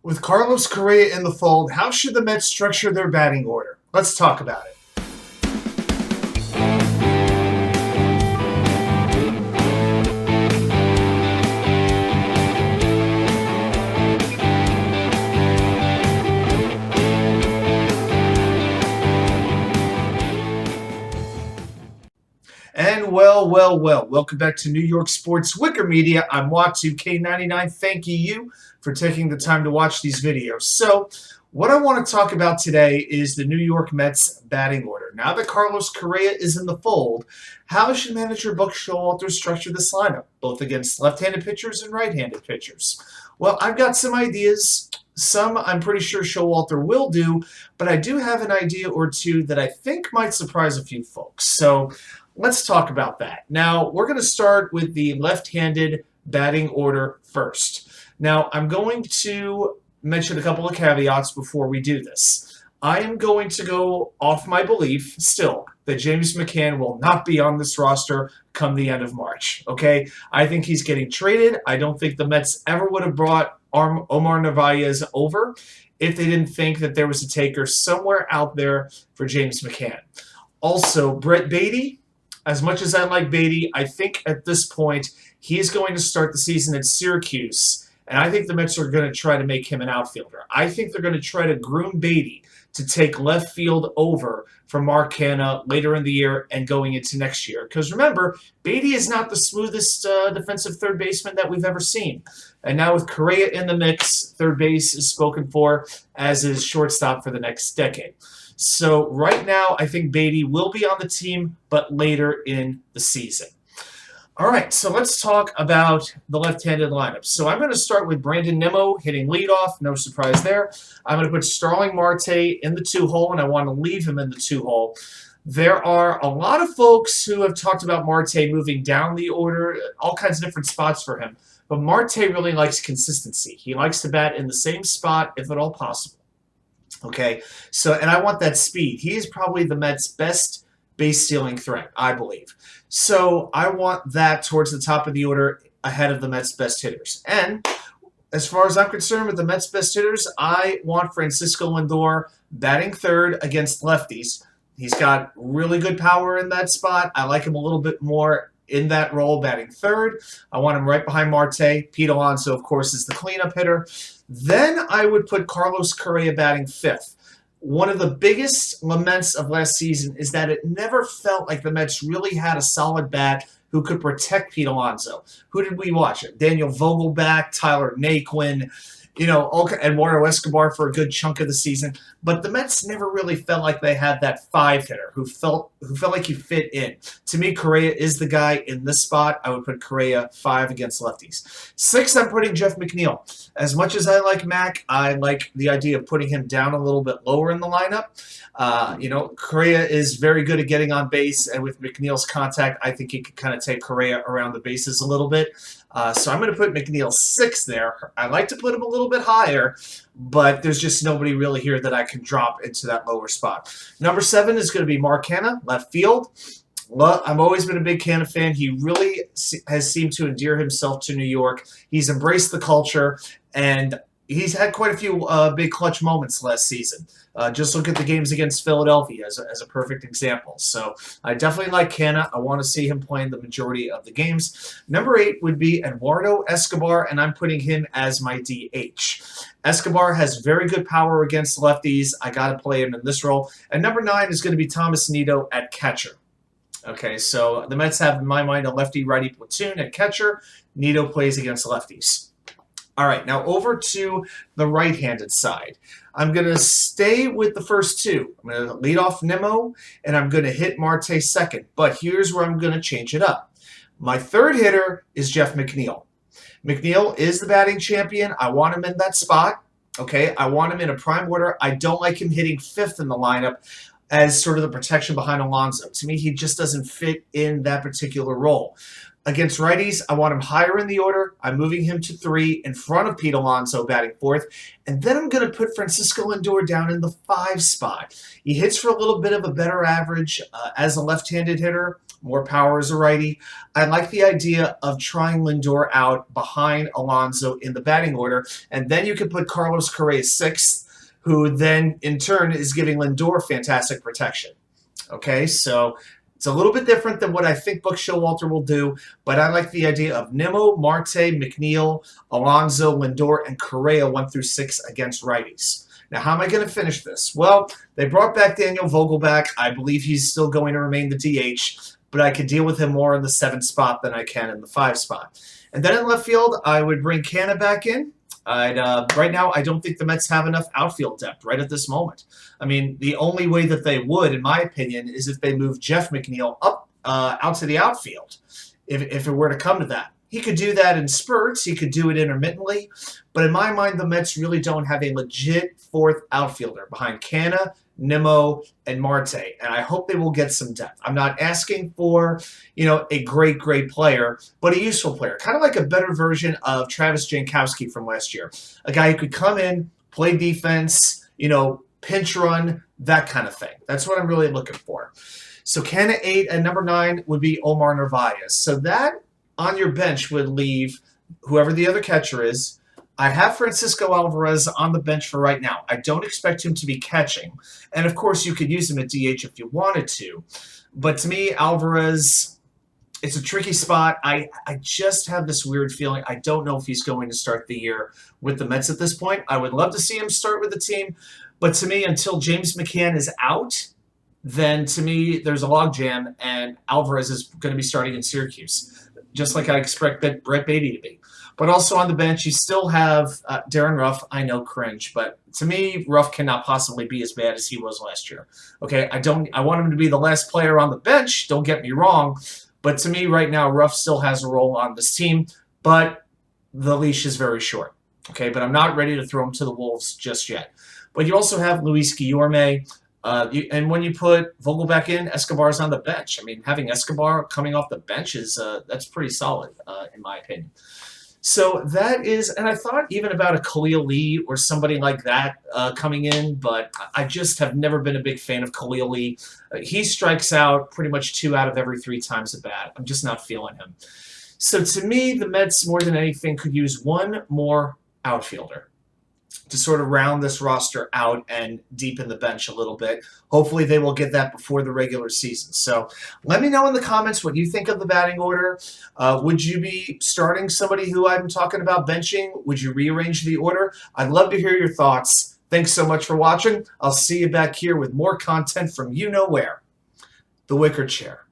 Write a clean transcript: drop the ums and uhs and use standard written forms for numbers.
With Carlos Correa in the fold, how should the Mets structure their batting order? Let's talk about it. And well, welcome back to New York Sports WickerMedia. I'm Watu-K99. Thank you for taking the time to watch these videos. So, what I want to talk about today is the New York Mets batting order. Now that Carlos Correa is in the fold, how should manager Buck Showalter structure this lineup, both against left-handed pitchers and right-handed pitchers? Well, I've got some ideas. Some I'm pretty sure Showalter will do, but I do have an idea or two that I think might surprise a few folks. So, let's talk about that. Now, we're going to start with the left-handed batting order first. Now, I'm going to mention a couple of caveats before we do this. I am going to go off my belief still that James McCann will not be on this roster come the end of March, okay? I think he's getting traded. I don't think the Mets ever would have brought Omar Narvaez over if they didn't think that there was a taker somewhere out there for James McCann. Also, Brett Baty, as much as I like Baty, I think at this point he's going to start the season at Syracuse, and I think the Mets are going to try to make him an outfielder. I think they're going to try to groom Baty to take left field over from Markcanha later in the year and going into next year. Because remember, Baty is not the smoothest defensive third baseman that we've ever seen. And now with Correa in the mix, third base is spoken for, as is shortstop for the next decade. So right now, I think Baty will be on the team, but later in the season. All right, so let's talk about the left-handed lineup. So I'm going to start with brandonnimmo hitting leadoff. No surprise there. I'm going to put starlingmarte in the 2-hole, and I want to leave him in the 2-hole. There are a lot of folks who have talked about Marte moving down the order, all kinds of different spots for him. But Marte really likes consistency. He likes to bat in the same spot, if at all possible. Okay, so, and I want that speed. He is probably the Mets' best base-stealing threat, I believe. So I want that towards the top of the order ahead of the Mets' best hitters. And as far as I'm concerned with the Mets' best hitters, I want Franciscolindor batting third against lefties. He's got really good power in that spot. I like him a little bit more in that role, batting third. I want him right behind Marte. Petealonso, of course, is the cleanup hitter. Then I would put Carlos Correa batting fifth. One of the biggest laments of last season is that it never felt like the Mets really had a solid bat who could protect Petealonso. Who did we watch? Daniel Vogelback, Tyler Naquin, Eduardo Escobar for a good chunk of the season. But the Mets never really felt like they had that five-hitter who felt like he fit in. To me, Correa is the guy in this spot. I would put Correa 5 against lefties. 6, I'm putting JeffMcneil. As much as I like Mac, I like the idea of putting him down a little bit lower in the lineup. Correa is very good at getting on base, and with McNeil's contact, I think he could kind of take Correa around the bases a little bit. So I'm going to put McNeil 6 there. I like to put him a little bit higher, but there's just nobody really here that I can drop into that lower spot. Number 7 is going to be Markcanha, left field. Well, I've always been a big Canha fan. He really has seemed to endear himself to New York. He's embraced the culture, and he's had quite a few big clutch moments last season. Just look at the games against Philadelphia as a perfect example. So I definitely like Canha. I want to see him playing the majority of the games. Number 8 would be Eduardo Escobar, and I'm putting him as my DH. Escobar has very good power against lefties. I got to play him in this role. And number 9 is going to be Thomas Nido at catcher. Okay, so the Mets have, in my mind, a lefty-righty platoon at catcher. Nido plays against lefties. All right, now over to the right-handed side. I'm going to stay with the first two. I'm going to lead off Nimmo, and I'm going to hit Marte second. But here's where I'm going to change it up. My third hitter is Jeff McNeil. McNeil is the batting champion. I want him in that spot. Okay, I want him in a prime order. I don't like him hitting fifth in the lineup as sort of the protection behind Alonso. To me, he just doesn't fit in that particular role. Against righties, I want him higher in the order. I'm moving him to 3 in front of Petealonso batting fourth. And then I'm going to put Franciscolindor down in the 5 spot. He hits for a little bit of a better average as a left-handed hitter. more power as a righty. I like the idea of trying Lindor out behind Alonso in the batting order, and then you could put Carlos Correa 6th, who then in turn is giving Lindor fantastic protection. Okay, so it's a little bit different than what I think Buck Showalter will do, but I like the idea of Nimmo, Marte, McNeil, Alonso, Lindor, and Correa 1 through 6 against righties. Now, how am I going to finish this? Well, they brought back Daniel Vogelbach. I believe he's still going to remain the DH, but I could deal with him more in the 7th spot than I can in the 5 spot. And then in left field, I would bring Canha back in. Right now, I don't think the Mets have enough outfield depth right at this moment. I mean, the only way that they would, in my opinion, is if they move Jeff McNeil up out to the outfield, if it were to come to that. He could do that in spurts. He could do it intermittently. But in my mind, the Mets really don't have a legit 4th outfielder behind Canha, Nimmo, and Marte. And I hope they will get some depth. I'm not asking for, a great player, but a useful player. Kind of like a better version of Travis Jankowski from last year. A guy who could come in, play defense, pinch run, that kind of thing. That's what I'm really looking for. So Canha 8 and number 9 would be Omar Narvaez. So that on your bench would leave whoever the other catcher is. I have Francisco Alvarez on the bench for right now. I don't expect him to be catching. And, of course, you could use him at DH if you wanted to. But to me, Alvarez, it's a tricky spot. I just have this weird feeling. I don't know if he's going to start the year with the Mets at this point. I would love to see him start with the team. But to me, until James McCann is out, then to me, there's a logjam, and Alvarez is going to be starting in Syracuse, just like I expect Brett Beatty to be. But also on the bench, you still have Darren Ruff. I know, cringe, but to me, Ruff cannot possibly be as bad as he was last year. Okay, I want him to be the last player on the bench. Don't get me wrong, but to me right now, Ruff still has a role on this team, but the leash is very short. Okay, but I'm not ready to throw him to the wolves just yet. But you also have Luis Guillorme. And when you put Vogelbach in, Escobar's on the bench. I mean, having Escobar coming off the bench is that's pretty solid, in my opinion. So that is, and I thought even about a Khalil Lee or somebody like that coming in, but I just have never been a big fan of Khalil Lee. He strikes out pretty much 2 out of every 3 times at bat. I'm just not feeling him. So to me, the Mets, more than anything, could use one more outfielder to sort of round this roster out and deepen the bench a little bit. Hopefully they will get that before the regular season. So let me know in the comments what you think of the batting order. Would you be starting somebody who I'm talking about benching? Would you rearrange the order? I'd love to hear your thoughts. Thanks so much for watching. I'll see you back here with more content from you know where. The Wicker Chair.